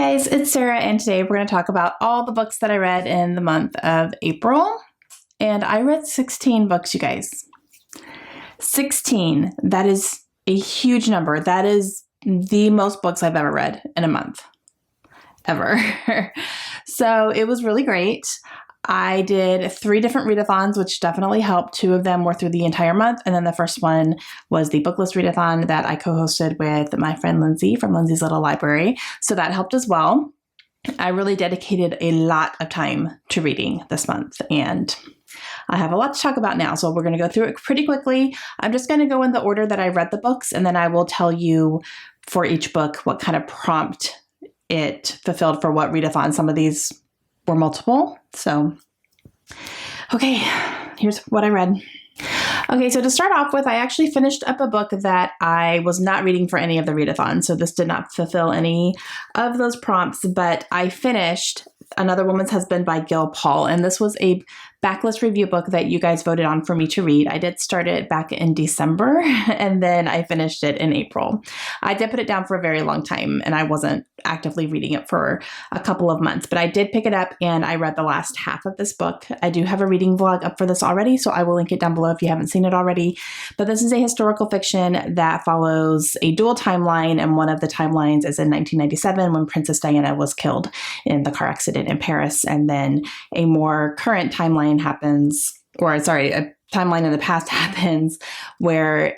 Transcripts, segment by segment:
Guys, it's Sarah, and today we're going to talk about all the books that I read in the month of April. And I read 16 books, you guys. 16. That is a huge number. That is the most books I've ever read in a month. Ever. So it was really great. I did 3 different readathons, which definitely helped. 2 of them were through the entire month. And then the first one was the book list readathon that I co-hosted with my friend Lindsay from Lindsay's Little Library. So that helped as well. I really dedicated a lot of time to reading this month, and I have a lot to talk about now. So we're going to go through it pretty quickly. I'm just going to go in the order that I read the books, and then I will tell you for each book what kind of prompt it fulfilled for what readathon. Some of these were multiple. So, okay, here's what I read. Okay, so to start off with, I actually finished up a book that I was not reading for any of the readathons. So this did not fulfill any of those prompts, but I finished Another Woman's Husband by Gil Paul. And this was a backlist review book that you guys voted on for me to read. I did start it back in December, and then I finished it in April. I did put it down for a very long time, and I wasn't actively reading it for a couple of months, but I did pick it up and I read the last half of this book. I do have a reading vlog up for this already, so I will link it down below if you haven't seen it already. But this is a historical fiction that follows a dual timeline, and one of the timelines is in 1997 when Princess Diana was killed in the car accident in Paris, and then a more current timeline happens, or sorry, a timeline in the past happens where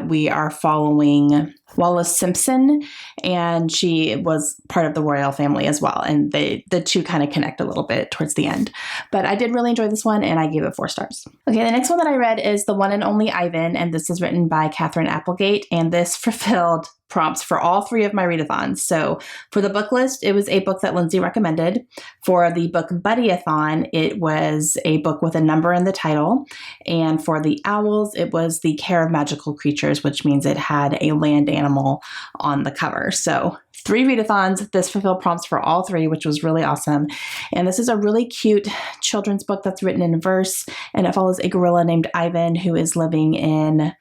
we are following Wallis Simpson, and she was part of the royal family as well. And the two kind of connect a little bit towards the end. But I did really enjoy this one, and I gave it 4 stars. Okay, the next one that I read is The One and Only Ivan, and this is written by Catherine Applegate, and this fulfilled prompts for all 3 of my readathons. So for the book list, it was a book that Lindsay recommended. For the book buddy-a-thon, it was a book with a number in the title. And for the owls, it was The Care of Magical Creatures, which means it had a land animal on the cover. So 3 readathons. This fulfilled prompts for all 3, which was really awesome. And this is a really cute children's book that's written in verse, and it follows a gorilla named Ivan who is living in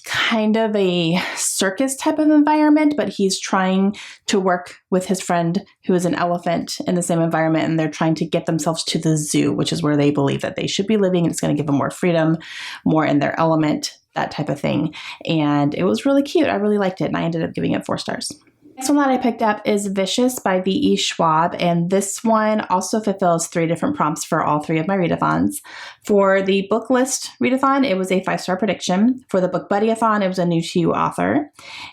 kind of a circus type of environment, but he's trying to work with his friend who is an elephant in the same environment, and they're trying to get themselves to the zoo, which is where they believe that they should be living. It's going to give them more freedom, more in their element, that type of thing. And it was really cute. I really liked it, and I ended up giving it 4 stars. Next one that I picked up is Vicious by V.E. Schwab, and this one also fulfills 3 different prompts for all 3 of my readathons. For the book list readathon, it was a 5-star prediction. For the book buddy-a-thon, it was a new to you author.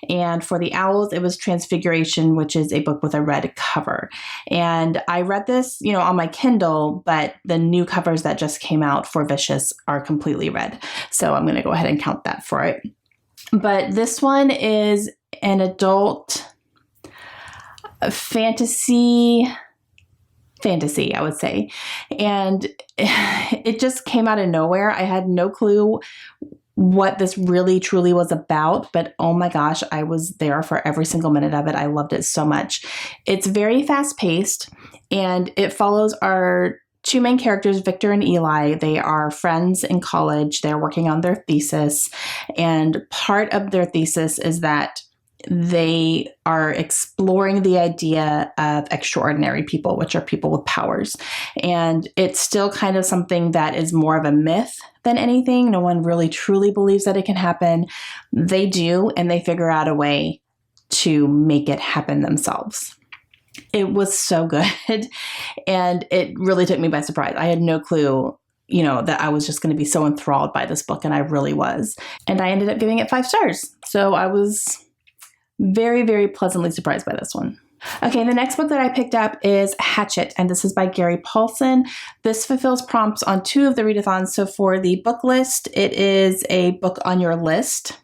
And for the owls, it was Transfiguration, which is a book with a red cover. And I read this, on my Kindle, but the new covers that just came out for Vicious are completely red. So I'm going to go ahead and count that for it. But this one is an adult fantasy, I would say. And it just came out of nowhere. I had no clue what this really truly was about, but oh my gosh, I was there for every single minute of it. I loved it so much. It's very fast paced, and it follows our 2 main characters, Victor and Eli. They are friends in college. They're working on their thesis, and part of their thesis is that they are exploring the idea of extraordinary people, which are people with powers. And it's still kind of something that is more of a myth than anything. No one really truly believes that it can happen. They do, and they figure out a way to make it happen themselves. It was so good, and it really took me by surprise. I had no clue that I was just going to be so enthralled by this book, and I really was. And I ended up giving it 5 stars. So I was very, very pleasantly surprised by this one. Okay, the next book that I picked up is Hatchet, and this is by Gary Paulson. This fulfills prompts on 2 of the readathons. So for the book list, it is a book on your list,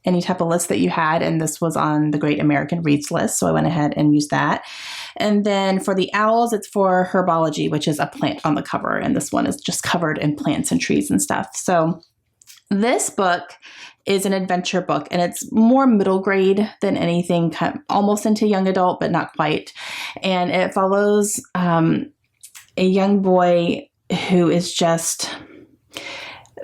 any type of list that you had, and this was on the Great American Reads list, so I went ahead and used that. And then for the owls, it's for herbology, which is a plant on the cover, and this one is just covered in plants and trees and stuff. So this book is an adventure book, and it's more middle grade than anything, almost into young adult, but not quite. And it follows a young boy who is just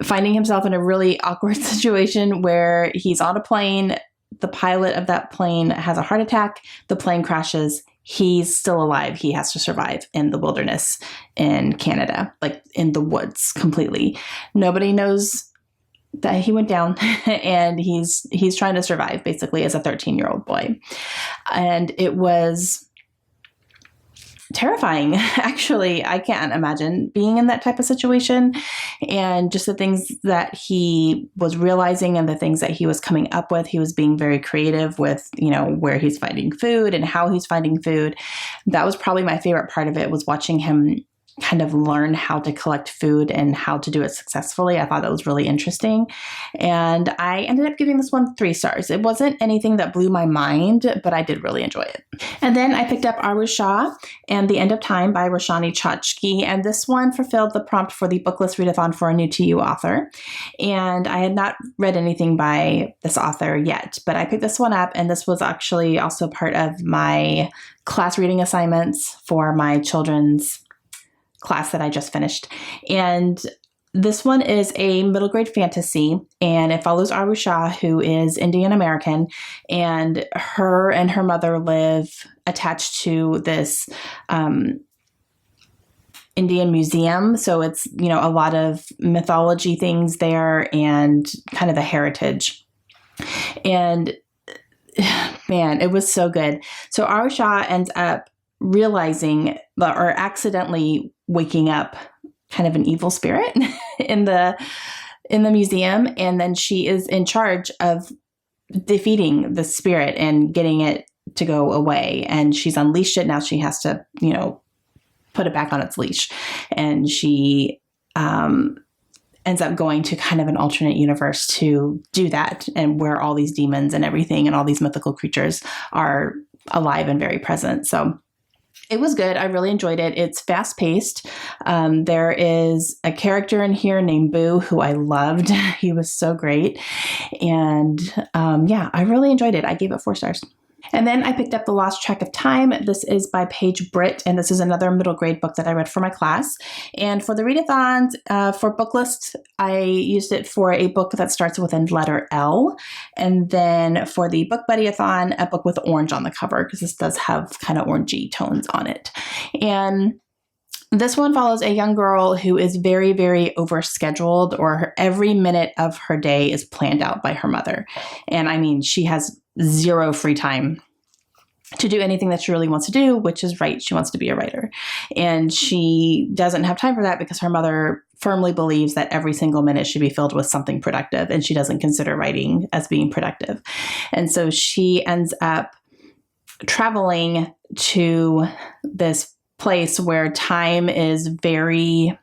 finding himself in a really awkward situation where he's on a plane. The pilot of that plane has a heart attack. The plane crashes. he's still alive. He has to survive in the wilderness in Canada, like in the woods completely. Nobody knows that he went down and he's trying to survive basically as a 13-year-old boy. And it was terrifying. Actually, I can't imagine being in that type of situation, and just the things that he was realizing and the things that he was coming up with. He was being very creative with, where he's finding food and how he's finding food. That was probably my favorite part of it, was watching him kind of learn how to collect food and how to do it successfully. I thought that was really interesting. And I ended up giving this one 3 stars. It wasn't anything that blew my mind, but I did really enjoy it. And then I picked up Arusha and The End of Time by Roshani Chachki. And this one fulfilled the prompt for the Booklist Readathon for a new to you author. And I had not read anything by this author yet, but I picked this one up, and this was actually also part of my class reading assignments for my children's class that I just finished. And this one is a middle grade fantasy, and it follows Arusha, who is Indian American, and her mother live attached to this Indian museum. So it's, a lot of mythology things there and kind of the heritage. And man, it was so good. So Arusha ends up realizing or accidentally waking up kind of an evil spirit in the museum, and then she is in charge of defeating the spirit and getting it to go away. And she's unleashed it. Now she has to, put it back on its leash, and she ends up going to kind of an alternate universe to do that, and where all these demons and everything and all these mythical creatures are alive and very present. So it was good. I really enjoyed it. It's fast paced. There is a character in here named Boo who I loved. He was so great. And I really enjoyed it. I gave it 4 stars. And then I picked up The Lost Track of Time. This is by Paige Britt, and this is another middle grade book that I read for my class. And for the readathons, for Booklist, I used it for a book that starts with a letter L. And then for the Book Buddyathon, a book with orange on the cover, because this does have kind of orangey tones on it. And this one follows a young girl who is very, very overscheduled, or every minute of her day is planned out by her mother. And I mean, she has 0 free time to do anything that she really wants to do, which is write. She wants to be a writer. And she doesn't have time for that because her mother firmly believes that every single minute should be filled with something productive, and she doesn't consider writing as being productive. And so she ends up traveling to this place where time is very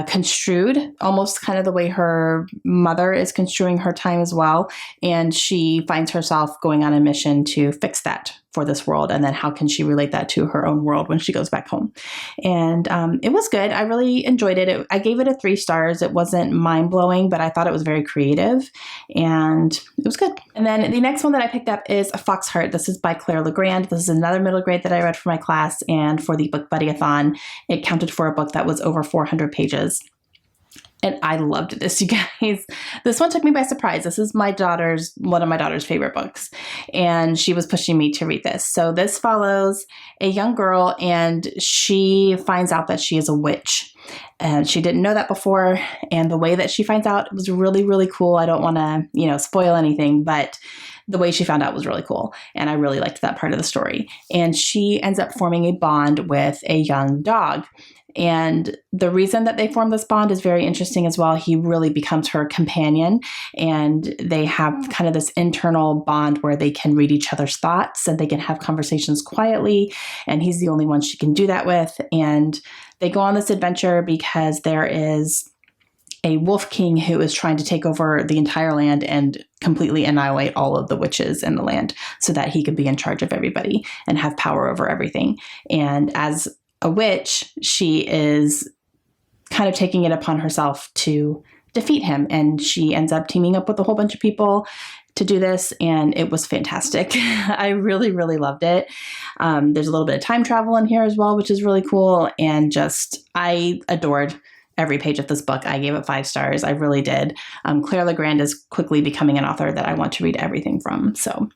construed, almost kind of the way her mother is construing her time as well. And she finds herself going on a mission to fix that for this world. And then how can she relate that to her own world when she goes back home? And it was good. I really enjoyed it. I gave it a 3 stars. It wasn't mind blowing, but I thought it was very creative, and it was good. And then the next one that I picked up is Foxheart. This is by Claire Legrand. This is another middle grade that I read for my class. And for the Book Buddyathon, it counted for a book that was over 400 pages. And I loved this, you guys. This one took me by surprise. This is one of my daughter's favorite books, and she was pushing me to read this. So this follows a young girl, and she finds out that she is a witch, and she didn't know that before. And the way that she finds out was really, really cool. I don't want to, spoil anything, but the way she found out was really cool. And I really liked that part of the story. And she ends up forming a bond with a young dog. And the reason that they form this bond is very interesting as well. He really becomes her companion, and they have kind of this internal bond where they can read each other's thoughts and they can have conversations quietly. And he's the only one she can do that with. And they go on this adventure because there is a wolf king who is trying to take over the entire land and completely annihilate all of the witches in the land so that he could be in charge of everybody and have power over everything. And as a witch, she is kind of taking it upon herself to defeat him. And she ends up teaming up with a whole bunch of people to do this. And it was fantastic. I really, really loved it. There's a little bit of time travel in here as well, which is really cool. And I adored every page of this book. I gave it 5 stars. I really did. Claire Legrand is quickly becoming an author that I want to read everything from. So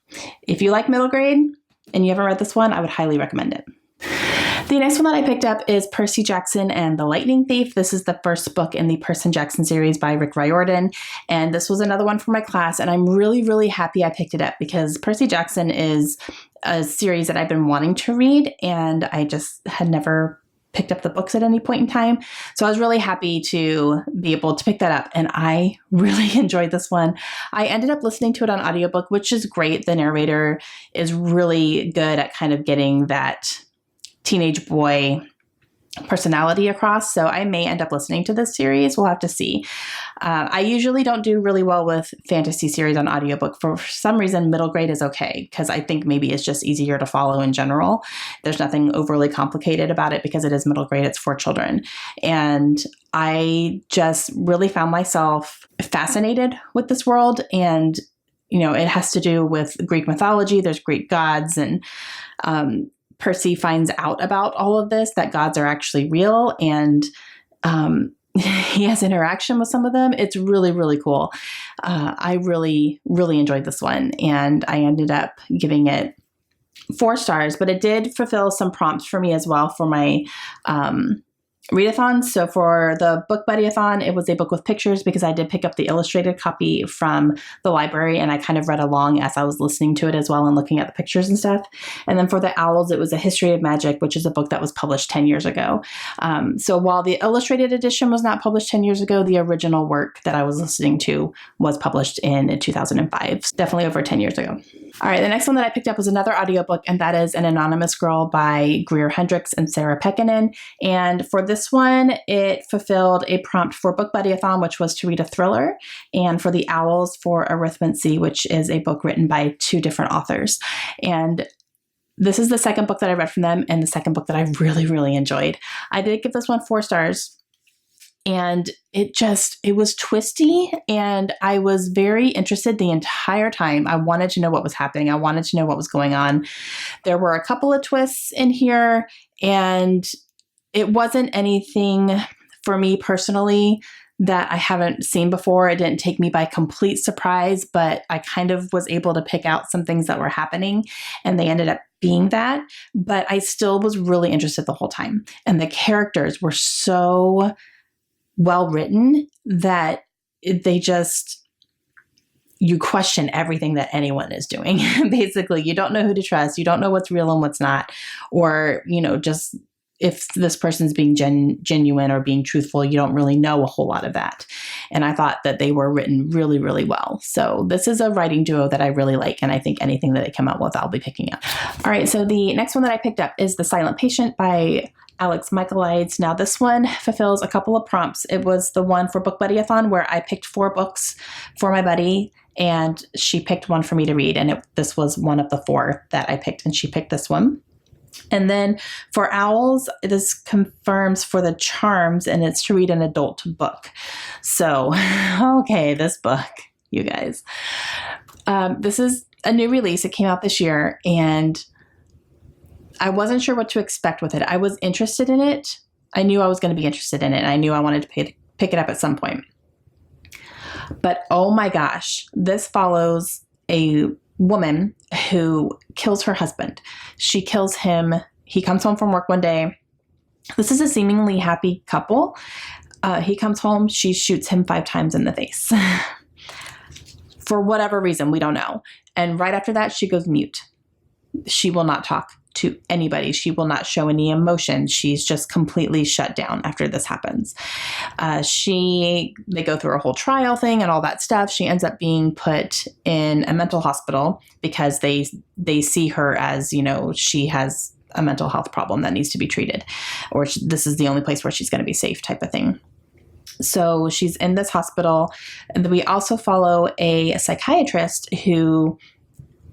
if you like middle grade, and you haven't read this one, I would highly recommend it. The next one that I picked up is Percy Jackson and the Lightning Thief. This is the first book in the Percy Jackson series by Rick Riordan, and this was another one for my class, and I'm really, really happy I picked it up because Percy Jackson is a series that I've been wanting to read, and I just had never picked up the books at any point in time. So I was really happy to be able to pick that up, and I really enjoyed this one. I ended up listening to it on audiobook, which is great. The narrator is really good at kind of getting that teenage boy personality across. So I may end up listening to this series. We'll have to see. I usually don't do really well with fantasy series on audiobook. For some reason, middle grade is okay because I think maybe it's just easier to follow in general. There's nothing overly complicated about it because it is middle grade. It's for children. And I just really found myself fascinated with this world. And, you know, it has to do with Greek mythology. There's Greek gods, and Percy finds out about all of this, that gods are actually real, and he has interaction with some of them. It's really, really cool. I really, really enjoyed this one, and I ended up giving it 4 stars, but it did fulfill some prompts for me as well for my readathon. So for the book buddy-a-thon, it was a book with pictures because I did pick up the illustrated copy from the library, and I kind of read along as I was listening to it as well and looking at the pictures and stuff. And then for the owls, it was A History of Magic, which is a book that was published 10 years ago. So while the illustrated edition was not published 10 years ago, the original work that I was listening to was published in 2005, definitely over 10 years ago. All right, the next one that I picked up was another audiobook, and that is An Anonymous Girl by Greer Hendricks and Sarah Pekkanen. And for this one, it fulfilled a prompt for Book Buddy-a-thon, which was to read a thriller, and for the owls for Arithmancy, which is a book written by 2 different authors. And this is the second book that I read from them, and the second book that I really, really enjoyed. I did give this one 4 stars. And it was twisty, and I was very interested the entire time. I wanted to know what was happening. I wanted to know what was going on. There were a couple of twists in here, and it wasn't anything for me personally that I haven't seen before. It didn't take me by complete surprise, but I kind of was able to pick out some things that were happening, and they ended up being that. But I still was really interested the whole time. And the characters were so well written that you question everything that anyone is doing. Basically, you don't know who to trust. You don't know what's real and what's not, or, you know, just if this person's being genuine or being truthful. You don't really know a whole lot of that. And I thought that they were written really, really well. So this is a writing duo that I really like, and I think anything that they come out with, I'll be picking up. All right, so the next one that I picked up is The Silent Patient by Alex Michaelides. Now this one fulfills a couple of prompts. It was the one for Book Buddy-a-thon where I picked 4 books for my buddy, and she picked one for me to read, and this was one of the 4 that I picked, and she picked this one. And then for owls, this confirms for the charms, and it's to read an adult book. So, okay, this book, you guys. This is a new release. It came out this year, and I wasn't sure what to expect with it. I was interested in it. I knew I was going to be interested in it, and I knew I wanted to pick it up at some point. But oh my gosh, this follows a woman who kills her husband. She kills him. He comes home from work one day. This is a seemingly happy couple. He comes home. She shoots him 5 times in the face. For whatever reason, we don't know. And right after that, she goes mute. She will not talk to anybody. She will not show any emotion. She's just completely shut down after this happens. They go through a whole trial thing and all that stuff. She ends up being put in a mental hospital because they see her as, you know, she has a mental health problem that needs to be treated, or this is the only place where she's going to be safe, type of thing. So she's in this hospital. And we also follow a psychiatrist who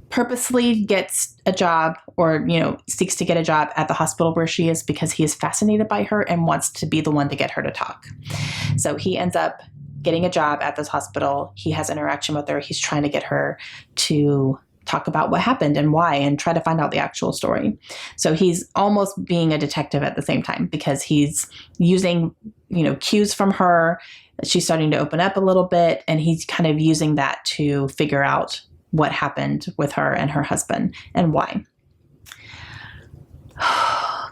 purposely gets a job, or, you know, seeks to get a job at the hospital where she is because he is fascinated by her and wants to be the one to get her to talk. So he ends up getting a job at this hospital. He has interaction with her. He's trying to get her to talk about what happened and why, and try to find out the actual story. So he's almost being a detective at the same time because he's using, you know, cues from her. She's starting to open up a little bit, and he's kind of using that to figure out what happened with her and her husband and why.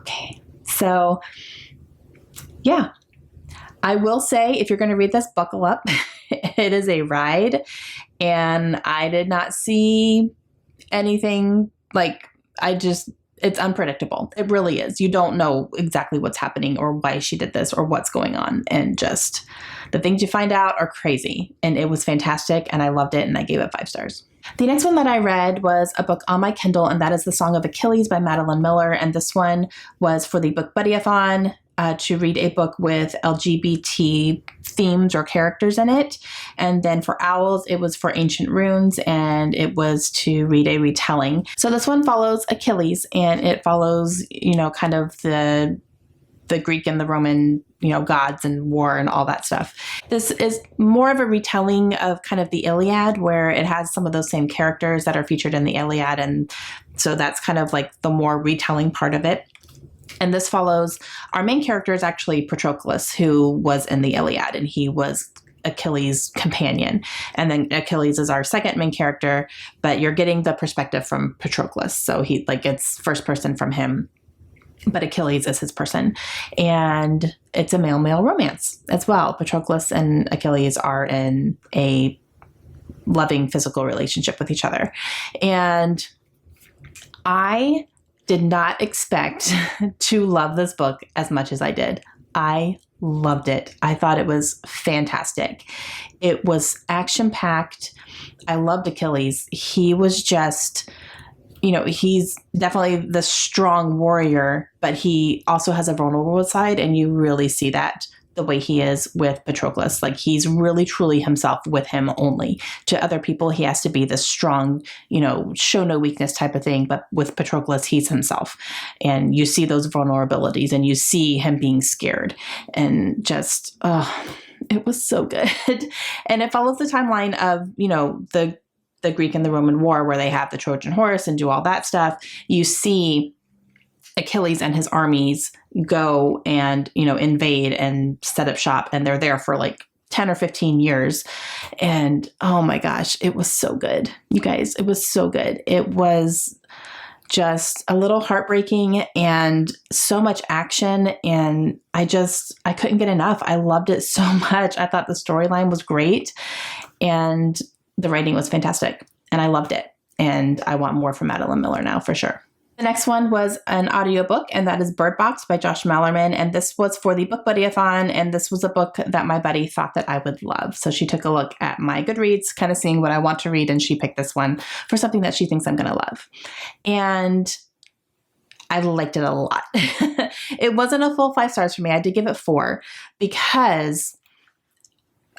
Okay. So, yeah. I will say, if you're going to read this, buckle up. It is a ride, and I did not see anything like, it's unpredictable. It really is. You don't know exactly what's happening or why she did this or what's going on. And just the things you find out are crazy. And it was fantastic, and I loved it, and I gave it 5 stars. The next one that I read was a book on my Kindle, and that is The Song of Achilles by Madeline Miller. And this one was for the Book Buddy-a-thon, to read a book with LGBT themes or characters in it. And then for Owls, it was for Ancient Runes, and it was to read a retelling. So this one follows Achilles, and it follows, kind of the Greek and the Roman, gods and war and all that stuff. This is more of a retelling of kind of the Iliad, where it has some of those same characters that are featured in the Iliad. And so that's kind of like the more retelling part of it. And this follows, our main character is actually Patroclus, who was in the Iliad, and he was Achilles' companion. And then Achilles is our second main character, but you're getting the perspective from Patroclus. So it's first person from him, but Achilles is his person. And it's a male-male romance as well. Patroclus and Achilles are in a loving physical relationship with each other. And I did not expect to love this book as much as I did. I loved it. I thought it was fantastic. It was action-packed. I loved Achilles. He was just, he's definitely the strong warrior, but he also has a vulnerable side, and you really see that the way he is with Patroclus. Like, he's really truly himself with him only. To other people, he has to be this strong, show no weakness type of thing. But with Patroclus, he's himself. And you see those vulnerabilities, and you see him being scared, and just, it was so good. And it follows the timeline of, the Greek and the Roman War, where they have the Trojan horse and do all that stuff. You see Achilles and his armies go and, invade and set up shop, and they're there for like 10 or 15 years. And oh my gosh, it was so good. You guys, it was so good. It was just a little heartbreaking and so much action. And I couldn't get enough. I loved it so much. I thought the storyline was great, and the writing was fantastic, and I loved it. And I want more from Madeline Miller now, for sure. The next one was an audiobook, and that is Burt Box by Josh Malerman. And this was for the Book Buddy-a-thon, and this was a book that my buddy thought that I would love. So she took a look at my Goodreads, kind of seeing what I want to read, and she picked this one for something that she thinks I'm going to love. And I liked it a lot. It wasn't a full 5 stars for me. I did give it 4 because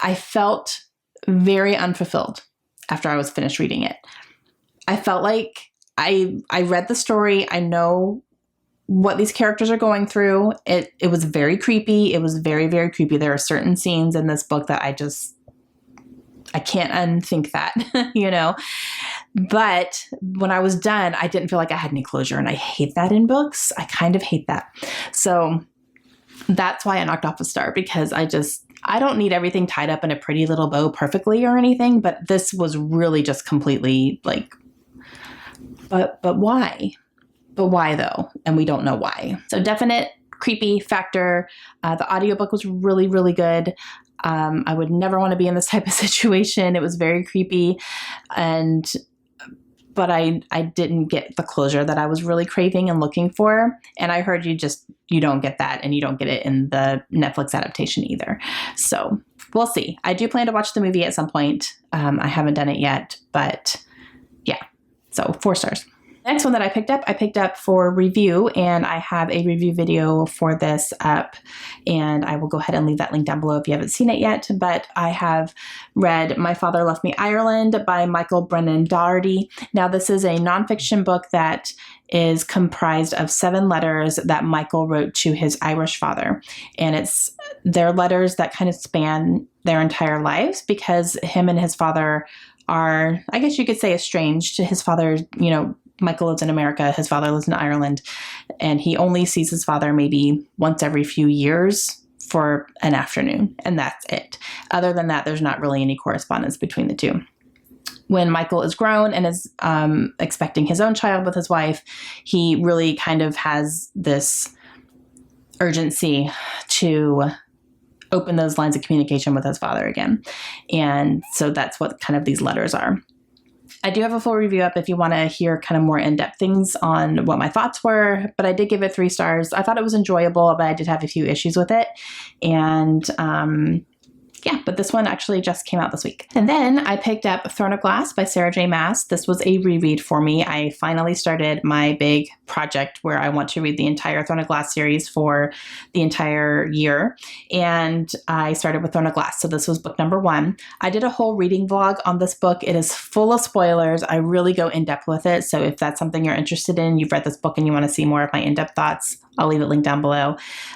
I felt very unfulfilled after I was finished reading it. I felt like I read the story. I know what these characters are going through. It was very creepy. It was very, very creepy. There are certain scenes in this book that I can't unthink that, But when I was done, I didn't feel like I had any closure, and I hate that in books. I kind of hate that. So that's why I knocked off a star, because I don't need everything tied up in a pretty little bow perfectly or anything, but this was really just completely like, but why? But why though? And we don't know why. So definite creepy factor. The audiobook was really, really good. I would never want to be in this type of situation. It was very creepy, but I didn't get the closure that I was really craving and looking for. And I heard you don't get that, and you don't get it in the Netflix adaptation either. So we'll see. I do plan to watch the movie at some point. I haven't done it yet, but yeah. So 4 stars. Next one that I picked up for review, and I have a review video for this up, and I will go ahead and leave that link down below if you haven't seen it yet. But I have read My Father Left Me Ireland by Michael Brennan Doherty. Now, this is a nonfiction book that is comprised of 7 letters that Michael wrote to his Irish father. And it's their letters that kind of span their entire lives, because him and his father are, I guess you could say, estranged. His father, Michael lives in America, his father lives in Ireland, and he only sees his father maybe once every few years for an afternoon, and that's it. Other than that, there's not really any correspondence between the two. when Michael is grown and is expecting his own child with his wife, he really kind of has this urgency to open those lines of communication with his father again. And so that's what kind of these letters are. I do have a full review up if you want to hear kind of more in-depth things on what my thoughts were, but I did give it 3 stars. I thought it was enjoyable, but I did have a few issues with it. And yeah, but this one actually just came out this week. And then I picked up Throne of Glass by Sarah J. Maas. This was a reread for me. I finally started my big project where I want to read the entire Throne of Glass series for the entire year. And I started with Throne of Glass. So this was book number 1. I did a whole reading vlog on this book. It is full of spoilers. I really go in depth with it. So if that's something you're interested in, you've read this book and you want to see more of my in-depth thoughts, I'll leave it linked down below.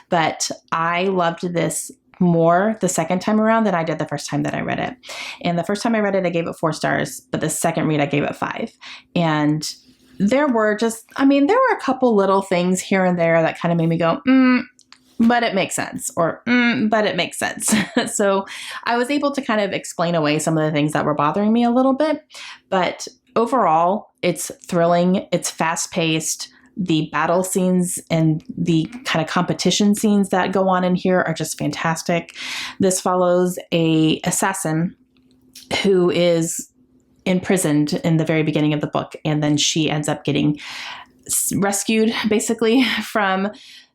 But I loved this more the second time around than I did the first time that I read it. And the first time I read it, I gave it 4 stars, but the second read, I gave it 5. And there were a couple little things here and there that kind of made me go, but it makes sense, or but it makes sense. So I was able to kind of explain away some of the things that were bothering me a little bit, but overall, it's thrilling. It's fast-paced. The battle scenes and the kind of competition scenes that go on in here are just fantastic. This follows a assassin who is imprisoned in the very beginning of the book, and then she ends up getting rescued basically from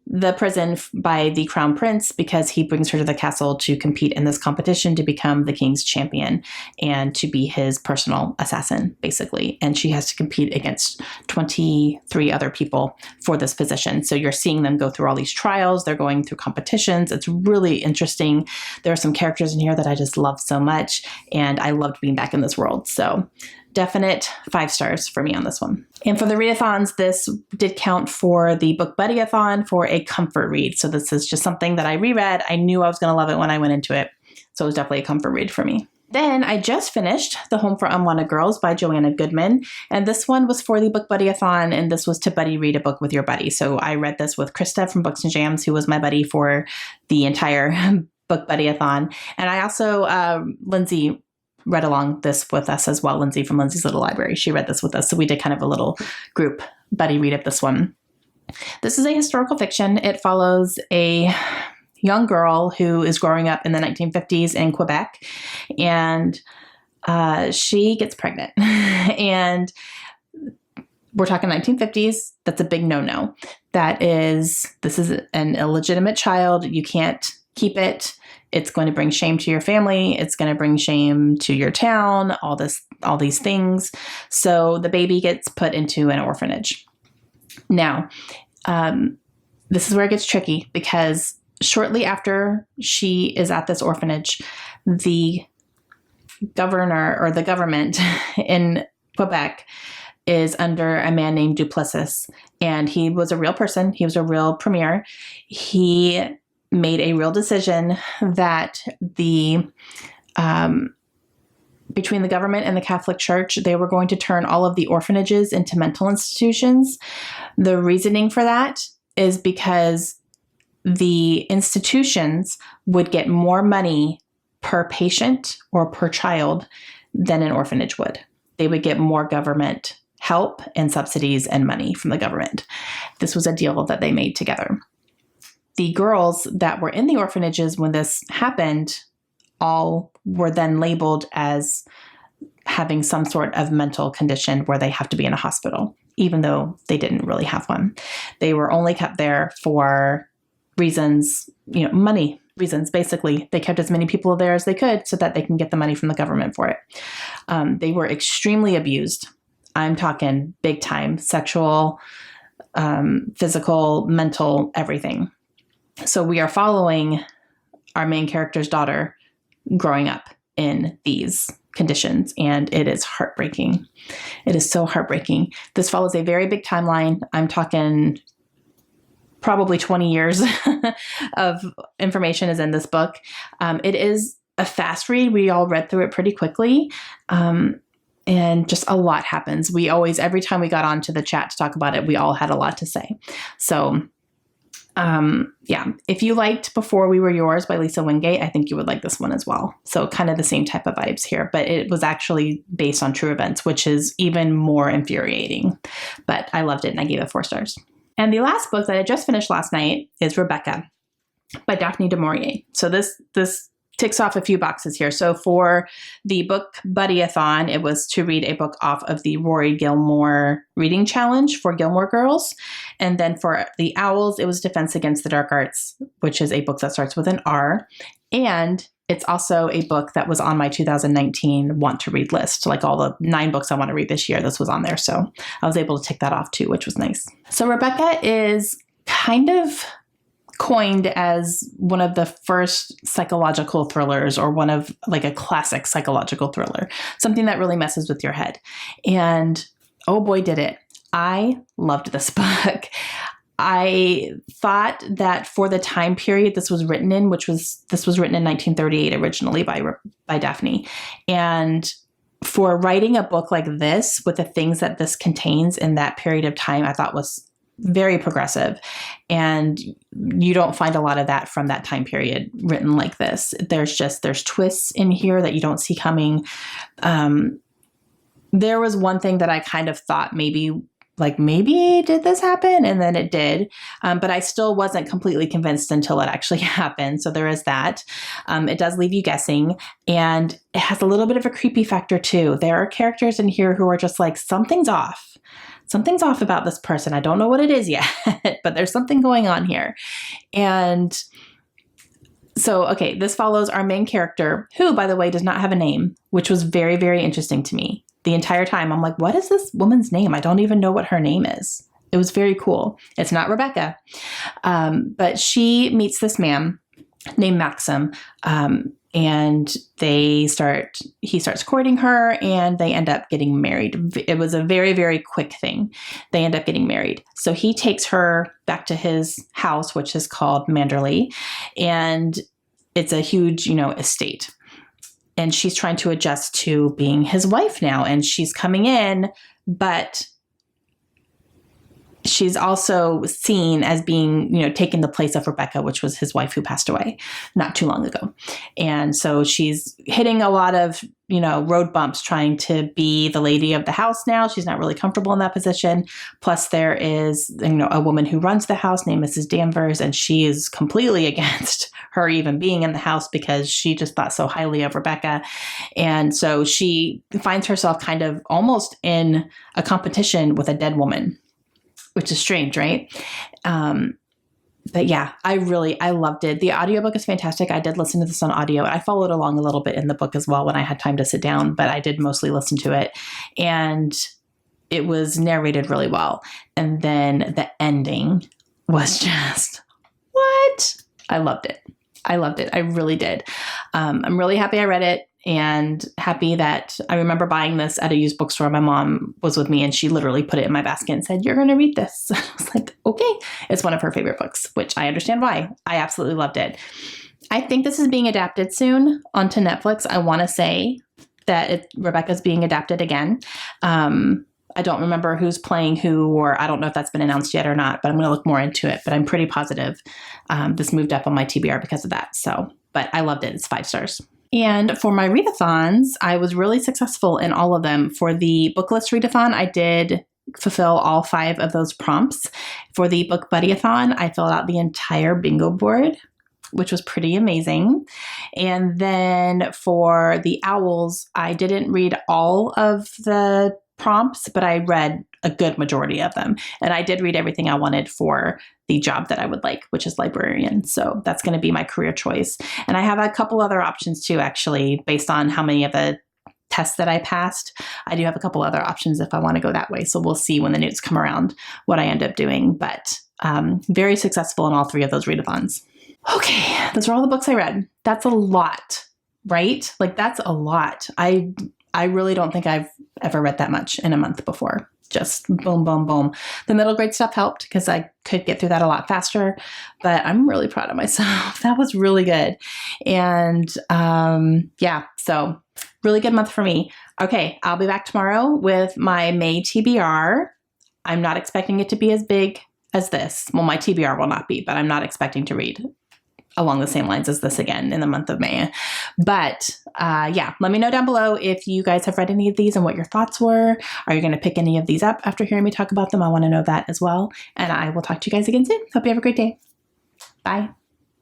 the prison by the crown prince because he brings her to the castle to compete in this competition to become the king's champion and to be his personal assassin, basically. And she has to compete against 23 other people for this position. So you're seeing them go through all these trials. They're going through competitions. It's really interesting. There are some characters in here that I just love so much, and I loved being back in this world. So definite 5 stars for me on this one. And for the readathons, this did count for the Book Buddy-a-thon for a comfort read. So this is just something that I reread. I knew I was going to love it when I went into it. So it was definitely a comfort read for me. Then I just finished The Home for Unwanted Girls by Joanna Goodman. And this one was for the Book Buddy-a-thon, and this was to buddy read a book with your buddy. So I read this with Krista from Books and Jams, who was my buddy for the entire Book Buddy-a-thon. And I also, Lindsay read along this with us as well. Lindsay from Lindsay's Little Library. She read this with us. So we did kind of a little group buddy read of this one. This is a historical fiction. It follows a young girl who is growing up in the 1950s in Quebec, and she gets pregnant. And we're talking 1950s. That's a big no-no. This is an illegitimate child. You can't keep it. It's going to bring shame to your family. It's going to bring shame to your town, all these things. So the baby gets put into an orphanage. Now, this is where it gets tricky, because shortly after she is at this orphanage, the governor or the government in Quebec is under a man named Duplessis. And he was a real person. He was a real premier. He made a real decision that between the government and the Catholic Church, they were going to turn all of the orphanages into mental institutions. The reasoning for that is because the institutions would get more money per patient or per child than an orphanage would. They would get more government help and subsidies and money from the government. This was a deal that they made together. The girls that were in the orphanages when this happened all were then labeled as having some sort of mental condition where they have to be in a hospital, even though they didn't really have one. They were only kept there for reasons, money reasons, basically. They kept as many people there as they could so that they can get the money from the government for it. They were extremely abused. I'm talking big time, sexual, physical, mental, everything. So we are following our main character's daughter growing up in these conditions, and it is heartbreaking. It is so heartbreaking. This follows a very big timeline. I'm talking probably 20 years of information is in this book. It is a fast read. We all read through it pretty quickly. And just a lot happens. Every time we got onto the chat to talk about it, we all had a lot to say. So Yeah, if you liked Before We Were Yours by Lisa Wingate, I think you would like this one as well. So kind of the same type of vibes here, but it was actually based on true events, which is even more infuriating. But I loved it and I gave it 4 stars. And the last book that I just finished last night is Rebecca by Daphne du Maurier. So this ticks off a few boxes here. So for the book Buddy-a-thon, it was to read a book off of the Rory Gilmore reading challenge for Gilmore Girls. And then for the Owls, it was Defense Against the Dark Arts, which is a book that starts with an R. And it's also a book that was on my 2019 want to read list. Like all the 9 books I want to read this year, this was on there. So I was able to tick that off too, which was nice. So Rebecca is kind of coined as one of the first psychological thrillers, or one of like a classic psychological thriller, something that really messes with your head. And oh boy, did it. I loved this book. I thought that for the time period this was written in, this was written in 1938 originally by Daphne. And for writing a book like this with the things that this contains in that period of time, I thought was very progressive. And you don't find a lot of that from that time period written like this. There's twists in here that you don't see coming. There was one thing that I kind of thought maybe did this happen? And then it did. But I still wasn't completely convinced until it actually happened. So there is that. It does leave you guessing, and it has a little bit of a creepy factor too. There are characters in here who are just like, something's off. Something's off about this person. I don't know what it is yet, but there's something going on here. And so, okay, this follows our main character, who, by the way, does not have a name, which was very, very interesting to me. The entire time, I'm like, what is this woman's name? I don't even know what her name is. It was very cool. It's not Rebecca. But she meets this man named Maxim, and he starts courting her, and they end up getting married. It was a very, very quick thing. They end up getting married. So he takes her back to his house, which is called Manderley, and it's a huge, estate. And she's trying to adjust to being his wife now, and she's coming in, but she's also seen as being, taking the place of Rebecca, which was his wife who passed away not too long ago. And so she's hitting a lot of, road bumps trying to be the lady of the house now. She's not really comfortable in that position. Plus there is, a woman who runs the house named Mrs. Danvers, and she is completely against her even being in the house because she just thought so highly of Rebecca. And so she finds herself kind of almost in a competition with a dead woman, which is strange, right? But yeah, I loved it. The audiobook is fantastic. I did listen to this on audio. I followed along a little bit in the book as well when I had time to sit down, but I did mostly listen to it. And it was narrated really well. And then the ending was just, what? I loved it. I really did. I'm really happy I read it. And happy that I remember buying this at a used bookstore. My mom was with me, and she literally put it in my basket and said, "You're going to read this." I was like, okay. It's one of her favorite books, which I understand why. I absolutely loved it. I think this is being adapted soon onto Netflix. I want to say that Rebecca's being adapted again. I don't remember who's playing who, or I don't know if that's been announced yet or not, but I'm going to look more into it. But I'm pretty positive this moved up on my TBR because of that. But I loved it. It's 5 stars. And for my readathons, I was really successful in all of them. For the book list readathon, I did fulfill all 5 of those prompts. For the book buddy-a-thon, I filled out the entire bingo board, which was pretty amazing. And then for the Owls, I didn't read all of the prompts, but I read a good majority of them. And I did read everything I wanted for the job that I would like, which is librarian. So that's going to be my career choice. And I have a couple other options too, actually, based on how many of the tests that I passed. I do have a couple other options if I want to go that way. So we'll see when the newts come around what I end up doing. But very successful in all 3 of those readathons. Okay, those are all the books I read. That's a lot, right? Like that's a lot. I really don't think I've ever read that much in a month before. Just boom, boom, boom. The middle grade stuff helped because I could get through that a lot faster, but I'm really proud of myself. That was really good. And yeah, so really good month for me. Okay, I'll be back tomorrow with my May TBR. I'm not expecting it to be as big as this. Well, my TBR will not be, but I'm not expecting to read along the same lines as this again in the month of May. But yeah, let me know down below if you guys have read any of these and what your thoughts were. Are you going to pick any of these up after hearing me talk about them? I want to know that as well. And I will talk to you guys again soon. Hope you have a great day. Bye.